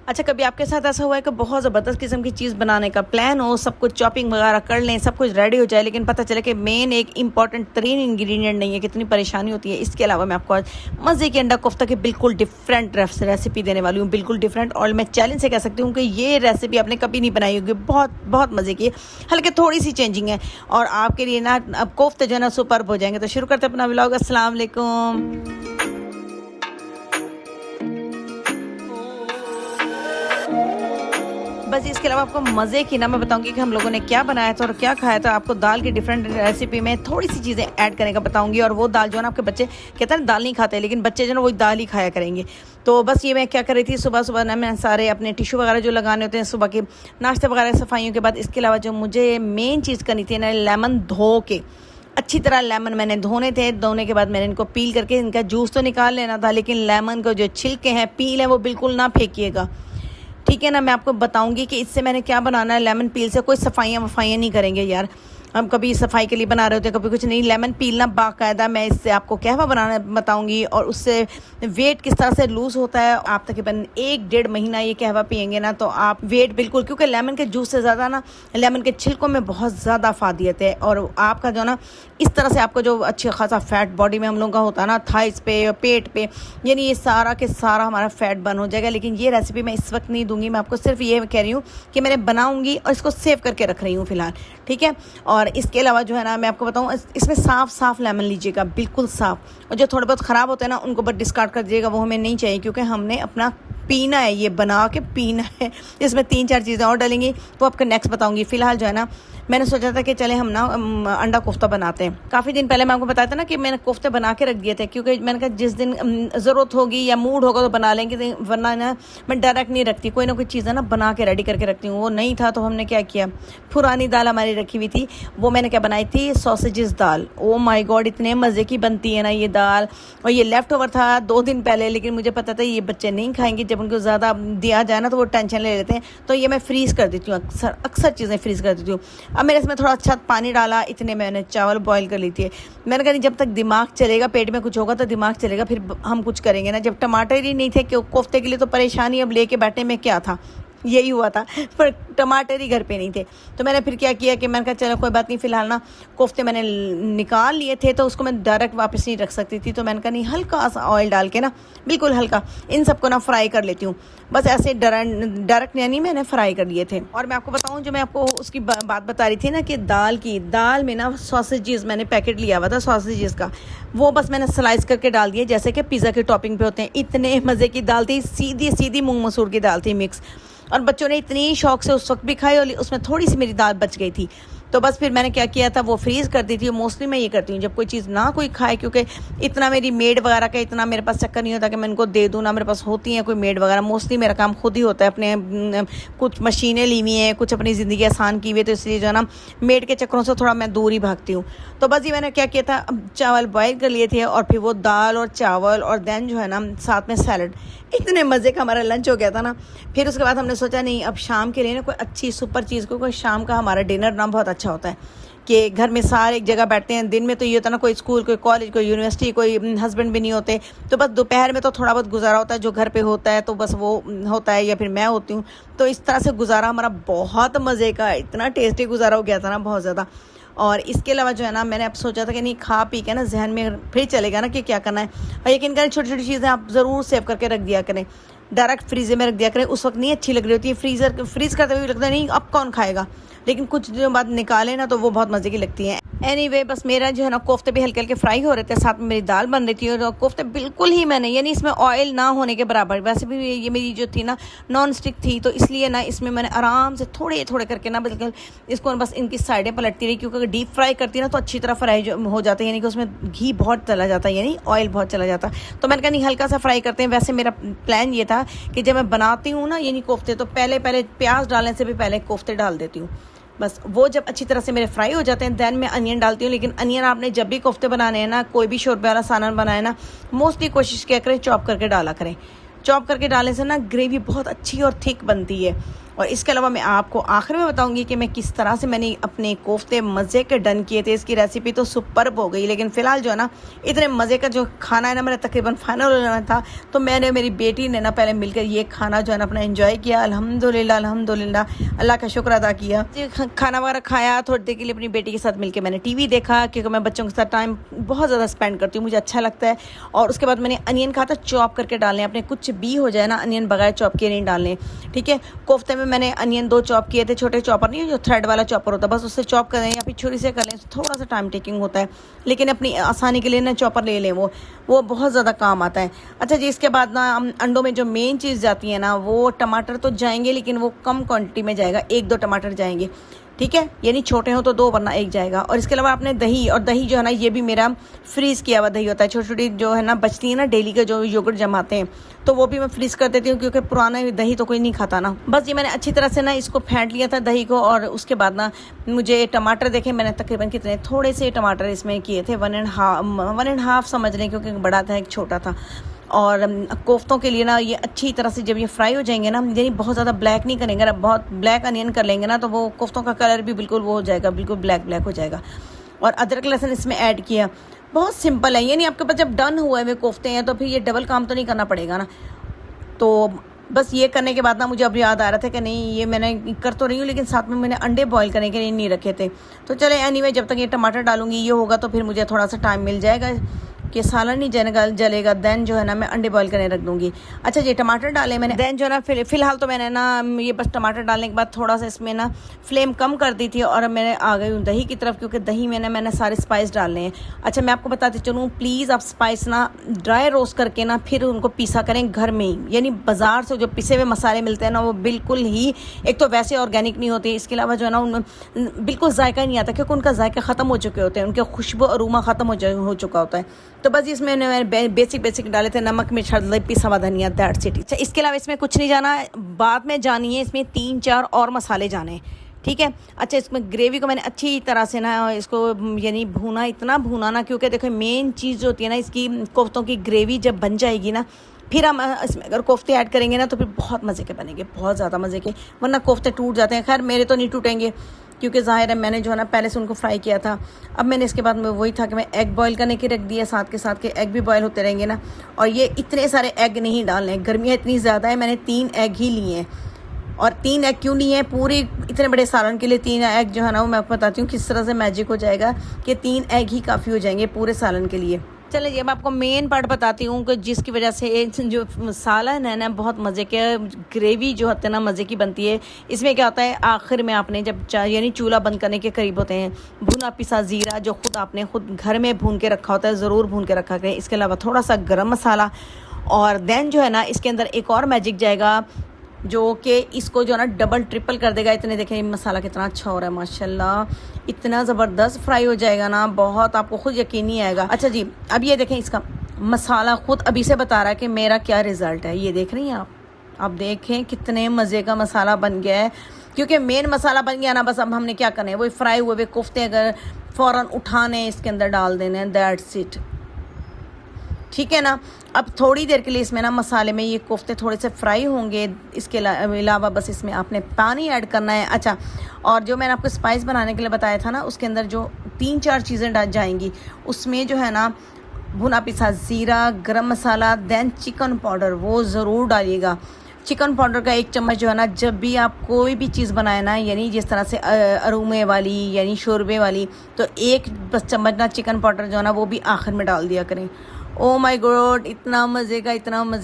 अच्छा, कभी आपके साथ ऐसा हुआ है कि बहुत ज़बरदस्त किस्म की चीज़ बनाने का प्लान हो, सब कुछ चॉपिंग वगैरह कर लें, सब कुछ रेडी हो जाए, लेकिन पता चले कि मेन एक इंपॉर्टेंट तरीन इंग्रेडिएंट नहीं है, कितनी परेशानी होती है। इसके अलावा मैं आपको आज मज़े की अंडा कोफ्ता की बिल्कुल डिफरेंट रेसिपी देने वाली हूँ, बिल्कुल डिफरेंट। और मैं चैलेंज से कह सकती हूँ कि ये रेसिपी आपने कभी नहीं बनाई होगी, बहुत बहुत मज़े की है, हल्के थोड़ी सी चेंजिंग है और आपके लिए ना अब कोफ्ते जो है ना सुपर्ब हो जाएंगे। तो शुरू करते हैं अपना व्लॉग। अस्सलाम वालेकुम। बस इसके अलावा आपको मज़े की ना मैं बताऊंगी कि हम लोगों ने क्या बनाया था और क्या खाया था। आपको दाल की डिफरेंट रेसिपी में थोड़ी सी चीज़ें ऐड करने का बताऊंगी। और वो दाल जो है ना, आपके बच्चे कहते हैं दाल नहीं खाते, लेकिन बच्चे जो है ना वही दाल ही खाया करेंगे। तो बस ये मैं क्या कर रही थी, सुबह सुबह ना मैं सारे अपने टिश्यू वगैरह जो लगाने होते हैं सुबह के नाश्ते वगैरह सफाइयों के बाद, इसके अलावा जो मुझे मेन चीज़ करनी थी ना, लेमन धो के अच्छी तरह लेमन मैंने धोने थे। धोने के बाद मैंने इनको पील करके इनका जूस तो निकाल लेना था, लेकिन लेमन को जो छिलके हैं, पील है, वो बिल्कुल ना फेंकिएगा, ठीक है ना। मैं आपको बताऊंगी कि इससे मैंने क्या बनाना है। लेमन पील से कोई सफाइयाँ वफाइयाँ नहीं करेंगे यार, हम कभी सफाई के लिए बना रहे होते हैं, कभी कुछ नहीं। लेमन पीलना बाकायदा मैं इससे आपको कहवा बनाना बताऊंगी और उससे वेट किस तरह से लूज़ होता है। आप तकरीबन 1-1.5 महीना ये कहवा पियेंगे ना तो आप वेट बिल्कुल, क्योंकि लेमन के जूस से ज़्यादा ना लेमन के छिलकों में बहुत ज़्यादा अफादियत है। और आपका जो ना इस तरह से आपको जो अच्छी खासा फैट बॉडी में हम लोगों का होता है ना, थाइस पे, पेट पे, यानी ये सारा के सारा हमारा फैट बर्न हो जाएगा। लेकिन ये रेसिपी मैं इस वक्त नहीं दूंगी, मैं आपको सिर्फ ये कह रही हूँ कि मैंने बनाऊंगी और इसको सेव करके रख रही हूँ फ़िलहाल, ठीक है। और इसके अलावा जो है ना, मैं आपको बताऊँ, इसमें साफ लेमन लीजिएगा, बिल्कुल साफ। और जो थोड़े बहुत ख़राब होते हैं ना, उनको बस डिस्कार्ड कर दीजिएगा, वो हमें नहीं चाहिए, क्योंकि हमने अपना पीना है, ये बना के पीना है। इसमें 3-4 चीज़ें और डालेंगी, वो आपको नेक्स्ट बताऊंगी। फ़िलहाल जो है ना, मैंने सोचा था कि चले हम ना अंडा कोफ्ता बनाते हैं। काफ़ी दिन पहले मैं आपको बताया था ना कि मैंने कोफ्ते बना के रख दिए थे, क्योंकि मैंने कहा जिस दिन ज़रूरत होगी या मूड होगा तो बना लेंगे, वरना ना मैं डायरेक्ट नहीं रखती, कोई ना कोई चीज़ है ना बना के रेडी करके रखती हूँ। वो नहीं था तो हमने क्या किया, पुरानी दाल हमारी रखी हुई थी, वो मैंने क्या बनाई थी, sausages dal. Oh my God, इतने मज़े की बनती है ना ये दाल। और ये लेफ़्ट ओवर था 2 दिन पहले, लेकिन मुझे पता था ये बच्चे नहीं खाएंगे, जब उनको ज़्यादा दिया जाए ना तो वो टेंशन ले लेते हैं, तो ये मैं फ्रीज़ कर देती हूँ, अक्सर चीज़ें फ्रीज़ कर देती हूँ। अब मैंने इसमें थोड़ा अच्छा पानी डाला, इतने मैंने चावल बॉईल कर ली थी। मैंने कहा जब तक दिमाग चलेगा, पेट में कुछ होगा तो दिमाग चलेगा, फिर हम कुछ करेंगे ना। जब टमाटर ही नहीं थे कि कोफ्ते के लिए, तो परेशानी अब लेके बैठने में क्या था, यही हुआ था, पर टमाटर ही घर पे नहीं थे। तो मैंने फिर क्या किया कि मैंने कहा चलो कोई बात नहीं, फ़िलहाल ना कोफ्ते मैंने निकाल लिए थे, तो उसको मैं डायरेक्ट वापस नहीं रख सकती थी, तो मैंने कहा नहीं, हल्का सा ऑयल डाल के ना, बिल्कुल हल्का, इन सबको ना फ्राई कर लेती हूँ। बस ऐसे डायरेक्ट यानी मैंने फ्राई कर लिए थे। और मैं आपको बताऊँ, जो मैं आपको उसकी बात बता रही थी ना कि दाल में ना सॉसेजेस मैंने पैकेट लिया हुआ था सॉसेजेस का, वो बस मैंने स्लाइस करके डाल दिए, जैसे कि पिज़्ज़ा के टॉपिंग पे होते हैं। इतने मज़े की दाल थी, सीधी मूंग मसूर की दाल थी मिक्स। और बच्चों ने इतनी शौक से उस वक्त भी खाई, और उसमें थोड़ी सी मेरी दाल बच गई थी, तो बस फिर मैंने क्या किया था, वो फ्रीज़ कर दी थी। मोस्टली मैं ये करती हूँ जब कोई चीज़ ना कोई खाए, क्योंकि इतना मेरी मेड वगैरह का इतना मेरे पास चक्कर नहीं होता कि मैं इनको दे दूँ, ना मेरे पास होती हैं कोई मेड वगैरह। मोस्टली मेरा काम खुद ही होता है, अपने कुछ मशीनें ली हुई हैं, कुछ अपनी ज़िंदगी आसान की हुई है, तो इसलिए जो है ना मेड के चक्करों से थोड़ा मैं दूर ही भागती हूँ। तो बस ये मैंने क्या किया था, चावल बॉयल कर लिए थे, और फिर वो दाल और चावल, और देन जो है ना साथ में सैलड। इतने मज़े का हमारा लंच हो गया था ना। फिर उसके बाद हमने सोचा नहीं, अब शाम के लिए ना कोई अच्छी सुपर चीज़, कोई शाम का हमारा डिनर ना बहुत अच्छा होता है कि घर में सारे एक जगह बैठते हैं। दिन में तो ये होता है ना, कोई स्कूल, कोई कॉलेज, कोई यूनिवर्सिटी, कोई हस्बैंड भी नहीं होते, तो बस दोपहर में तो थोड़ा बहुत गुजारा होता है, जो घर पे होता है तो बस वो होता है, या फिर मैं होती हूँ। तो इस तरह से गुजारा हमारा बहुत मज़े का, इतना टेस्टी गुजारा हो गया था ना, बहुत ज़्यादा। और इसके अलावा जो है ना, मैंने अब सोचा था कि नहीं, खा पी के ना जहन में फिर चलेगा ना कि क्या करना है। और यकीन करें, छोटी छोटी चीज़ें आप ज़रूर सेव करके रख दिया करें, डायरेक्ट फ्रीज़र में रख दिया करें। उस वक्त नहीं अच्छी लग रही होती है, फ्रीज़ करते हुए लगता है नहीं अब कौन खाएगा, लेकिन कुछ दिनों बाद निकाले ना तो वो बहुत मज़े की लगती हैं। एनीवे, बस मेरा जो है ना कोफ्ते भी हल्के हल्के फ्राई हो रहे थे, साथ में मेरी दाल बन रही थी, और कोफ्ते बिल्कुल ही मैंने, यानी इसमें ऑयल ना होने के बराबर। वैसे भी ये मेरी जो थी ना नॉन स्टिक थी, तो इसलिए ना इसमें मैंने आराम से थोड़े थोड़े करके ना बिल्कुल इसको बस इनकी साइडें पलटती रही, क्योंकि अगर डीप फ्राई करती ना तो अच्छी तरह फ्राई हो जाता है, यानी कि उसमें घी बहुत चला जाता है, यानी ऑयल बहुत चला जाता है। तो मैंने कहा नहीं, हल्का सा फ्राई करते हैं। वैसे मेरा प्लान ये था कि जब मैं बनाती हूँ ना यानी कोफ्ते, तो पहले प्याज डालने से भी पहले कोफ्ते डाल देती हूँ। बस वो जब अच्छी तरह से मेरे फ्राई हो जाते हैं, दैन मैं अनियन डालती हूँ। लेकिन अनियन आपने जब भी कोफ्ते बनाने हैं ना, कोई भी शोरबे वाला सालन बनाए ना, मोस्टली कोशिश क्या करें, चॉप करके डाला करें। चॉप करके डालने से ना ग्रेवी बहुत अच्छी और थिक बनती है। और इसके अलावा मैं आपको आखिर में बताऊंगी कि मैं किस तरह से मैंने अपने कोफ्ते मज़े के डन किए थे। इसकी रेसिपी तो सुपर्ब हो गई, लेकिन फ़िलहाल जो है ना इतने मज़े का जो खाना है ना मेरा तकरीबन फाइनल हो जाना था, तो मैंने मेरी बेटी ने ना पहले मिलकर ये खाना जो है ना अपना एंजॉय किया। अल्हम्दुलिल्लाह अल्हम्दुलिल्लाह, अल्लाह का शुक्र अदा किया। खाना वगैरह खाया, थोड़ी देर के लिए अपनी बेटी के साथ मिलकर मैंने टीवी देखा, क्योंकि मैं बच्चों के साथ टाइम बहुत ज़्यादा स्पेंड करती हूँ, मुझे अच्छा लगता है। और उसके बाद मैंने अनियन कहा था चॉप करके डालने, अपने कुछ भी हो जाए ना अनियन बगैर चॉप किए नहीं डालने, ठीक है। कोफ्ते में मैंने अनियन 2 चॉप किए थे, छोटे चॉपर नहीं जो थ्रेड वाला चॉपर होता है, बस उससे चॉप करें या फिर छुरी से कर लें, थोड़ा सा टाइम टेकिंग होता है, लेकिन अपनी आसानी के लिए ना चॉपर ले लें, वो बहुत ज़्यादा काम आता है। अच्छा जी, इसके बाद ना अंडों में जो मेन चीज़ जाती है ना, वो टमाटर तो जाएंगे, लेकिन वो कम क्वांटिटी में जाएगा, 1-2 टमाटर जाएंगे, ठीक है। यानी छोटे हो तो 2 वरना 1 जाएगा। और इसके अलावा आपने दही, और दही जो है ना ये भी मेरा फ्रीज़ किया हुआ दही होता है, छोटी छोटी जो है ना बचती है ना डेली का जो योगर्ट जमाते हैं, तो वो भी मैं फ्रीज़ कर देती हूँ, क्योंकि पुराना दही तो कोई नहीं खाता ना। बस ये मैंने अच्छी तरह से ना इसको फेंट लिया था दही को। और उसके बाद ना मुझे टमाटर देखे मैंने तकरीबन कितने थोड़े से टमाटर इसमें किए थे, 1.5 समझ लें, क्योंकि बड़ा था एक छोटा था। और कोफ्तों के लिए ना ये अच्छी तरह से जब ये फ्राई हो जाएंगे ना, यानी बहुत ज़्यादा ब्लैक नहीं करेंगे ना, बहुत ब्लैक अनियन कर लेंगे ना, तो वो कोफ्तों का कलर भी बिल्कुल वो हो जाएगा, बिल्कुल ब्लैक हो जाएगा। और अदरक लहसुन इसमें ऐड किया, बहुत सिंपल है। यानी आपके पास जब डन हुए हुए कोफ्ते हैं तो फिर ये डबल काम तो नहीं करना पड़ेगा ना। तो बस ये करने के बाद ना मुझे अब याद आ रहा था कि नहीं ये मैंने कर तो रही हूँ, लेकिन साथ में मैंने अंडे बॉईल करने के लिए नहीं रखे थे। तो चले एनीवे, जब तक ये टमाटर डालूंगी ये होगा तो फिर मुझे थोड़ा सा टाइम मिल जाएगा कि सालन नहीं जलेगा। दैन जो है ना मैं अंडे बॉईल करने रख दूंगी। अच्छा जी, टमाटर डाले मैंने। दैन जो है ना फिलहाल तो मैंने ना ये बस टमाटर डालने के बाद थोड़ा सा इसमें ना फ्लेम कम कर दी थी, और मैंने आ गई हूँ दही की तरफ, क्योंकि दही में मैंने सारे स्पाइस डालने हैं। अच्छा, मैं आपको बताती चलूँ, प्लीज़ आप स्पाइस ना ड्राई रोस्ट करके ना फिर उनको पीसा करें घर में ही। यानी बाज़ार से जो पिसे हुए मसाले मिलते हैं ना, वो बिल्कुल ही एक तो वैसे ऑर्गेनिक नहीं होते, इसके अलावा जो है ना उनमें बिल्कुल जायका नहीं आता, क्योंकि उनका जायका ख़त्म हो चुके होते हैं, उनके खुशबू अरोमा ख़त्म हो चुका होता है। तो बस इसमें मैंने बेसिक डाले थे, नमक मिर्च हल्दी पिसा हुआ धनिया, दैट्स इट। अच्छा, इसके अलावा इसमें कुछ नहीं जाना, बाद में जानी है इसमें 3-4 और मसाले जाने हैं, ठीक है। अच्छा, इसमें ग्रेवी को मैंने अच्छी तरह से ना इसको यानी भूना, इतना भूना ना, क्योंकि देखो मेन चीज़ जो होती है ना इसकी कोफ्तों की ग्रेवी जब बन जाएगी ना, फिर हम इसमें अगर कोफ्ते ऐड करेंगे ना तो फिर बहुत मज़े के बनेंगे, बहुत ज़्यादा मज़े के, वरना कोफ्ते टूट जाते हैं। खैर मेरे तो नहीं टूटेंगे, क्योंकि ज़ाहिर है मैंने जो है ना पहले से उनको फ्राई किया था। अब मैंने इसके बाद में वही था कि मैं एग बॉईल करने के रख दिया, साथ के साथ के एग भी बॉईल होते रहेंगे ना। और ये इतने सारे एग नहीं डालने हैं, गर्मियाँ इतनी ज़्यादा है, मैंने 3 एग ही लिए हैं। और 3 एग क्यों लिए हैं, पूरी इतने बड़े सालन के लिए 3 एग जो है ना वो मैं आपको बताती हूँ किस तरह से मैजिक हो जाएगा कि 3 एग ही काफ़ी हो जाएंगे पूरे सालन के लिए। चलिए जी, अब आपको मेन पार्ट बताती हूँ कि जिसकी वजह से जो सालन है ना बहुत मज़े के, ग्रेवी जो होती है ना मज़े की बनती है। इसमें क्या होता है, आखिर में आपने जब यानी चूल्हा बंद करने के करीब होते हैं, भुना पिसा ज़ीरा जो आपने खुद घर में भून के रखा होता है, ज़रूर भून के रखा करें। इसके अलावा थोड़ा सा गरम मसाला, और देन जो है ना इसके अंदर एक और मैजिक जाएगा जो कि इसको जो है ना डबल ट्रिपल कर देगा। इतने देखें मसाला कितना अच्छा हो रहा है माशाल्लाह, इतना ज़बरदस्त फ्राई हो जाएगा ना, बहुत आपको खुद यकीन नहीं आएगा। अच्छा जी, अब ये देखें इसका मसाला खुद अभी से बता रहा है कि मेरा क्या रिज़ल्ट है। ये देख रही हैं आप देखें कितने मज़े का मसाला बन गया है, क्योंकि मेन मसाला बन गया ना। बस अब हमने क्या करना है, वही फ्राई हुए कोफ्ते अगर फ़ौरन उठाने इसके अंदर डाल देने, दैट्स इट, ठीक है ना। अब थोड़ी देर के लिए इसमें ना मसाले में ये कोफ्ते थोड़े से फ्राई होंगे, इसके अलावा बस इसमें आपने पानी ऐड करना है। अच्छा, और जो मैंने आपको स्पाइस बनाने के लिए बताया था ना, उसके अंदर जो 3-4 चीज़ें डाल जाएंगी, उसमें जो है ना भुना पिसा ज़ीरा, गरम मसाला, दैन चिकन पाउडर, वो ज़रूर डालिएगा। चिकन पाउडर का 1 चम्मच जो है ना, जब भी आप कोई भी चीज़ बनाए ना, यानी जिस तरह से अरूमे वाली यानी शोरबे वाली, तो 1 बस चम्मच ना चिकन पाउडर जो है ना वो भी आखिर में डाल दिया करें। ओ माय गॉड, इतना मज़े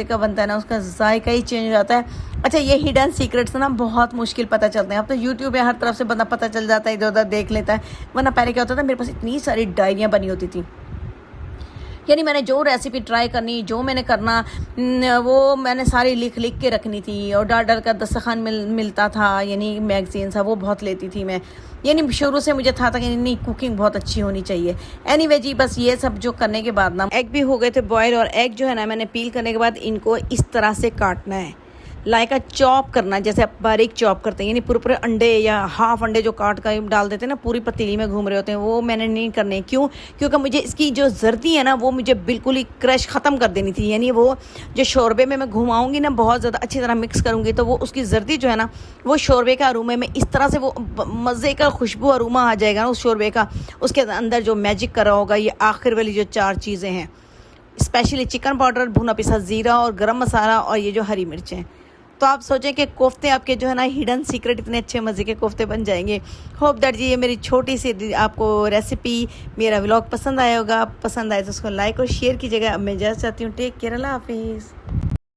का बनता है ना, उसका जायका ही चेंज हो जाता है। अच्छा, ये हिडन सीक्रेट्स ना बहुत मुश्किल पता चलते हैं। अब तो यूट्यूब पे हर तरफ से बंदा पता चल जाता है, इधर उधर देख लेता है, वरना पहले क्या होता था, मेरे पास इतनी सारी डायरियाँ बनी होती थी। यानी मैंने जो रेसिपी ट्राई करनी, जो मैंने करना, वो मैंने सारी लिख के रखनी थी। और डाल का दस्तरखान मिलता था, यानी मैगजीन था, वो बहुत लेती थी मैं। यानी शुरू से मुझे था कि नहीं कुकिंग बहुत अच्छी होनी चाहिए। एनीवे जी, बस ये सब जो करने के बाद ना एग भी हो गए थे बॉयल, और एग जो है ना मैंने पील करने के बाद इनको इस तरह से काटना है, लाइक चॉप करना, जैसे आप बारीक चॉप करते हैं, यानी पूरे पूरे अंडे या हाफ अंडे जो काट कर डाल देते हैं ना पूरी पतीली में घूम रहे होते हैं, वो मैंने नहीं करने। क्यों? क्योंकि मुझे इसकी जो जर्दी है ना वो मुझे बिल्कुल ही क्रश ख़त्म कर देनी थी। यानी वो जो शोरबे में मैं घुमाऊँगी ना, बहुत ज़्यादा अच्छी तरह मिक्स करूँगी तो वो उसकी जर्दी जो है ना वो शोरबे का अरूमे में इस तरह से वो मज़े का खुशबू अरूमा आ जाएगा ना उस शोरबे का। उसके अंदर जो मैजिक करा होगा ये आखिर वाली जो 4 चीज़ें हैं, स्पेशली चिकन पाउडर, भुना पिसा ज़ीरा और गरम मसाला और ये जो हरी मिर्चें। तो आप सोचें कि कोफ्ते आपके जो है ना हिडन सीक्रेट इतने अच्छे मज़े के कोफ्ते बन जाएंगे। होप दैट जी ये मेरी छोटी सी आपको रेसिपी, मेरा व्लॉग पसंद आया होगा। पसंद आए तो उसको लाइक और शेयर कीजिएगा। अब मैं जा चाहती हूँ, टेक केयर, अल्लाह हाफिज़।